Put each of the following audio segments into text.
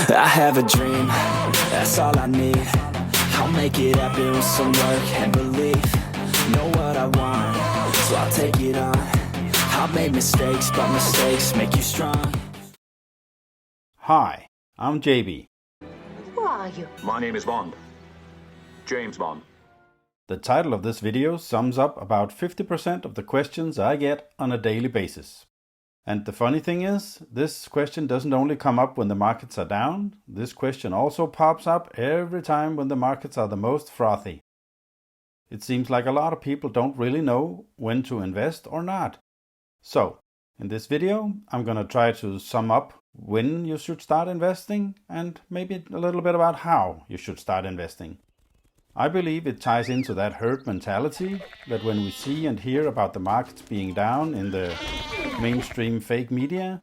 I have a dream, that's all I need. I'll make it happen with some work and belief. Know what I want, so I'll take it on. I've made mistakes, but mistakes make you strong. Hi, I'm JB. Who are you? My name is Bond. James Bond. The title of this video sums up about 50% of the questions I get on a daily basis. And the funny thing is, this question doesn't only come up when the markets are down, this question also pops up every time when the markets are the most frothy. It seems like a lot of people don't really know when to invest or not. So, in this video, I'm going to try to sum up when you should start investing and maybe a little bit about how you should start investing. I believe it ties into that herd mentality that when we see and hear about the markets being down in the mainstream fake media,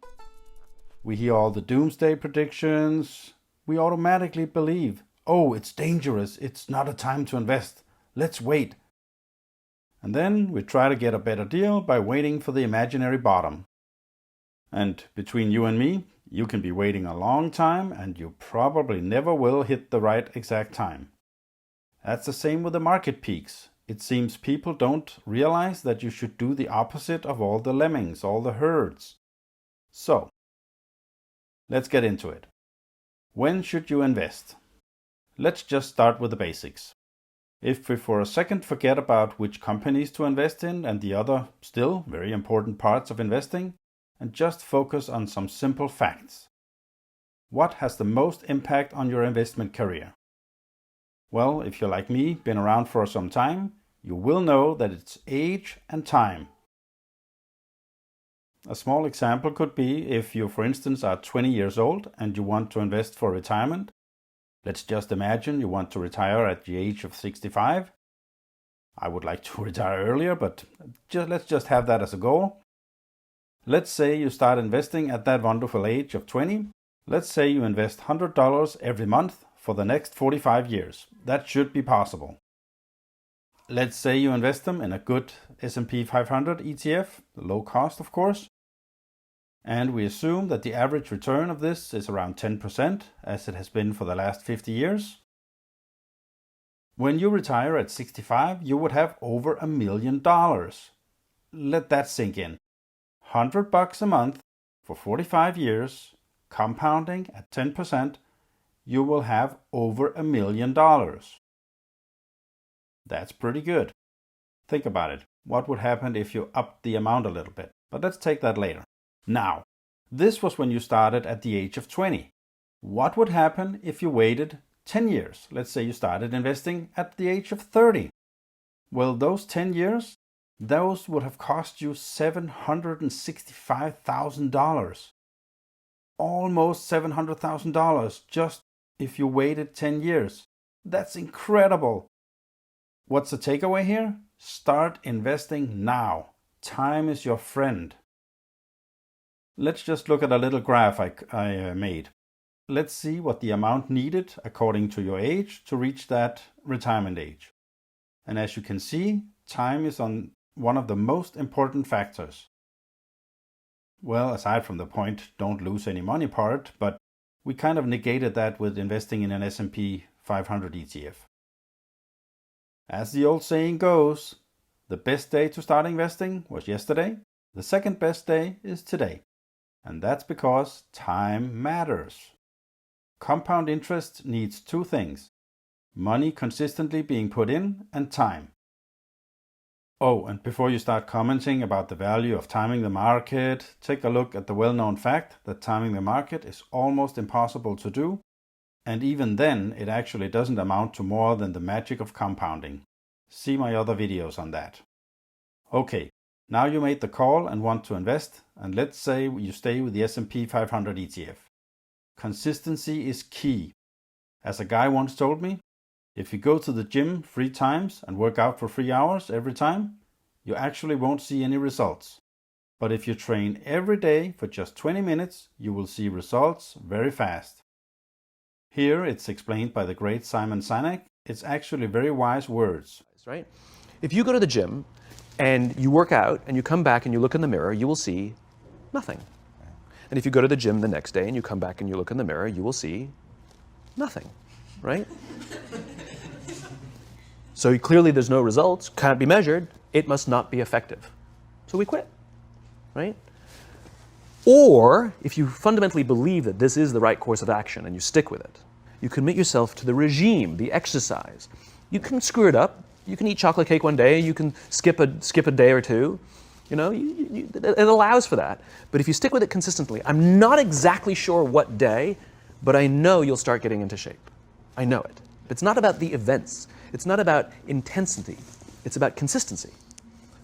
we hear all the doomsday predictions, we automatically believe, oh, it's dangerous, it's not a time to invest, let's wait. And then we try to get a better deal by waiting for the imaginary bottom. And between you and me, you can be waiting a long time and you probably never will hit the right exact time. That's the same with the market peaks. It seems people don't realize that you should do the opposite of all the lemmings, all the herds. So, let's get into it. When should you invest? Let's just start with the basics. If we for a second forget about which companies to invest in and the other still very important parts of investing, and just focus on some simple facts. What has the most impact on your investment career? Well, if you're like me, been around for some time, you will know that it's age and time. A small example could be if you, for instance, are 20 years old and you want to invest for retirement. Let's just imagine you want to retire at the age of 65. I would like to retire earlier, but let's just have that as a goal. Let's say you start investing at that wonderful age of 20. Let's say you invest $100 every month for the next 45 years. That should be possible. Let's say you invest them in a good S&P 500 ETF, low cost of course. And we assume that the average return of this is around 10%, as it has been for the last 50 years. When you retire at 65, you would have over $1 million. Let that sink in. $100 a month for 45 years, compounding at 10%, you will have over $1 million. That's pretty good. Think about it. What would happen if you upped the amount a little bit? But let's take that later. Now, this was when you started at the age of 20. What would happen if you waited 10 years? Let's say you started investing at the age of 30. Well, those 10 years, those would have cost you $765,000. Almost $700,000 just if you waited 10 years. That's incredible. What's the takeaway here? Start investing now. Time is your friend. Let's just look at a little graph I made. Let's see what the amount needed according to your age to reach that retirement age. And as you can see, time is on one of the most important factors. Well, aside from the point, don't lose any money part, but we kind of negated that with investing in an S&P 500 ETF. As the old saying goes, the best day to start investing was yesterday. The second best day is today. And that's because time matters. Compound interest needs two things: money consistently being put in and time. Oh, and before you start commenting about the value of timing the market, take a look at the well-known fact that timing the market is almost impossible to do, and even then it actually doesn't amount to more than the magic of compounding. See my other videos on that. Okay, now you made the call and want to invest, and let's say you stay with the S&P 500 ETF. Consistency is key. As a guy once told me, if you go to the gym 3 times and work out for 3 hours every time, you actually won't see any results. But if you train every day for just 20 minutes, you will see results very fast. Here it's explained by the great Simon Sinek. It's actually very wise words. Right? If you go to the gym and you work out and you come back and you look in the mirror, you will see nothing. And if you go to the gym the next day and you come back and you look in the mirror, you will see nothing, right? So clearly there's no results, can't be measured, it must not be effective. So we quit, right? Or if you fundamentally believe that this is the right course of action and you stick with it, you commit yourself to the regime, the exercise. You can screw it up. You can eat chocolate cake one day, you can skip a day or two. You know, it allows for that. But if you stick with it consistently, I'm not exactly sure what day, but I know you'll start getting into shape. I know it. It's not about the events. It's not about intensity. It's about consistency,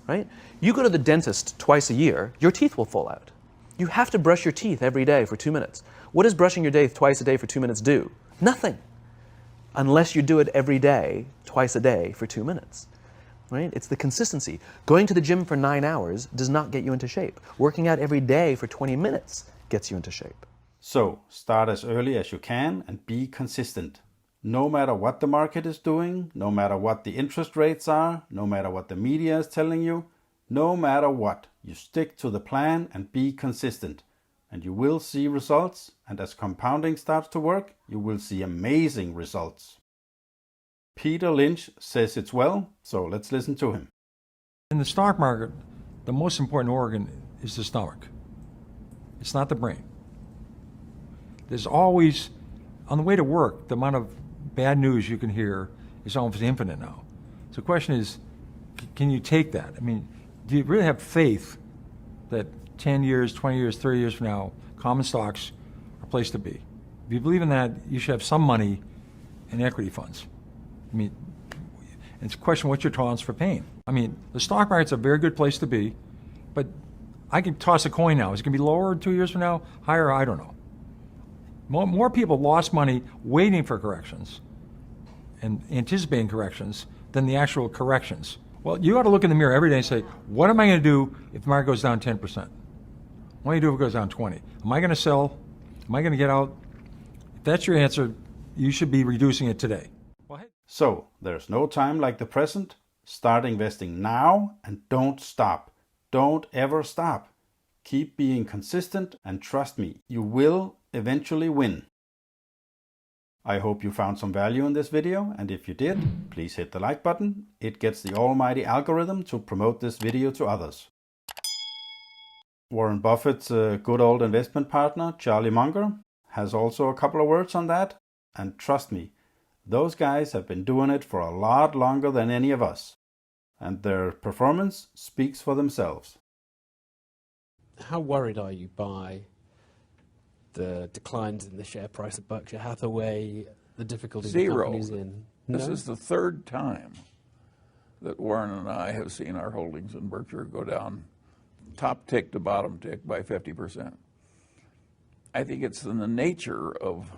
right? You go to the dentist twice a year, your teeth will fall out. You have to brush your teeth every day for 2 minutes. What does brushing your teeth twice a day for 2 minutes do? Nothing. Unless you do it every day, twice a day for 2 minutes. Right? It's the consistency. Going to the gym for 9 hours does not get you into shape. Working out every day for 20 minutes gets you into shape. So, start as early as you can and be consistent. No matter what the market is doing, no matter what the interest rates are, no matter what the media is telling you, no matter what, you stick to the plan and be consistent. And you will see results, and as compounding starts to work, you will see amazing results. Peter Lynch says it's well, so let's listen to him. In the stock market, the most important organ is the stomach. It's not the brain. There's always, on the way to work, the amount of bad news you can hear is almost infinite now. So the question is, can you take that? I mean, do you really have faith that 10 years, 20 years, 30 years from now, common stocks are a place to be? If you believe in that, you should have some money in equity funds. I mean, it's a question, what's your tolerance for pain? I mean, the stock market's a very good place to be, but I can toss a coin now. Is it going to be lower 2 years from now? Higher? I don't know. More people lost money waiting for corrections and anticipating corrections than the actual corrections. Well, you ought to look in the mirror every day and say, what am I going to do if the market goes down 10%? What do you do if it goes down 20? Am I going to sell? Am I going to get out? If that's your answer, you should be reducing it today. So, there's no time like the present. Start investing now and don't stop. Don't ever stop. Keep being consistent and trust me, you will eventually win. I hope you found some value in this video, and if you did, please hit the like button. It gets the almighty algorithm to promote this video to others. Warren Buffett's good old investment partner, Charlie Munger, has also a couple of words on that, and trust me, those guys have been doing it for a lot longer than any of us, and their performance speaks for themselves. How worried are you by the declines in the share price of Berkshire Hathaway, the difficulties the company's in? This is the third time that Warren and I have seen our holdings in Berkshire go down top tick to bottom tick by 50%. I think it's in the nature of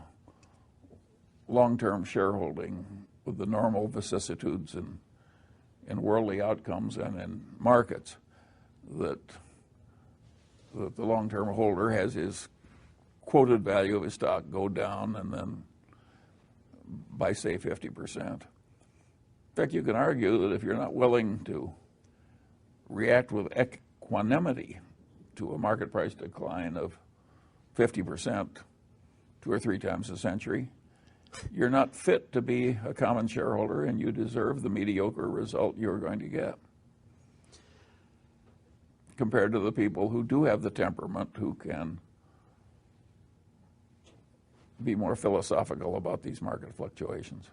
long-term shareholding with the normal vicissitudes in worldly outcomes and in markets that the long-term holder has his quoted value of his stock go down and then by, say, 50%. In fact, you can argue that if you're not willing to react with equanimity to a market price decline of 50% 2 or 3 times a century, you're not fit to be a common shareholder, and you deserve the mediocre result you're going to get compared to the people who do have the temperament, who can be more philosophical about these market fluctuations.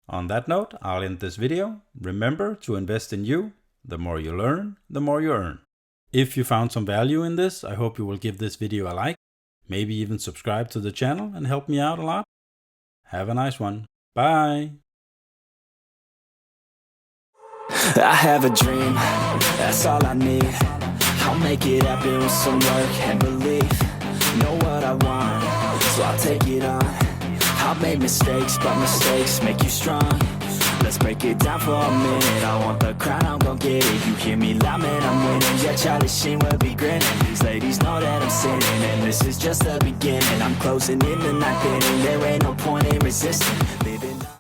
On that note, I'll end this video. Remember to invest in you. The more you learn, the more you earn. If you found some value in this, I hope you will give this video a like. Maybe even subscribe to the channel and help me out a lot. Have a nice one. Bye. I have a dream, that's all I need. I'll make it happen with some work and belief. Know what I want, so I'll take it on. I've made mistakes, but mistakes make you strong. Let's break it down for a minute. I want the crown, I'm gon' get it. You hear me loud, man, I'm winning. Yeah, Charlie Sheen will be grinning. These ladies know that I'm sinning, and this is just the beginning. I'm closing in the ninth inning, there ain't no point in resisting.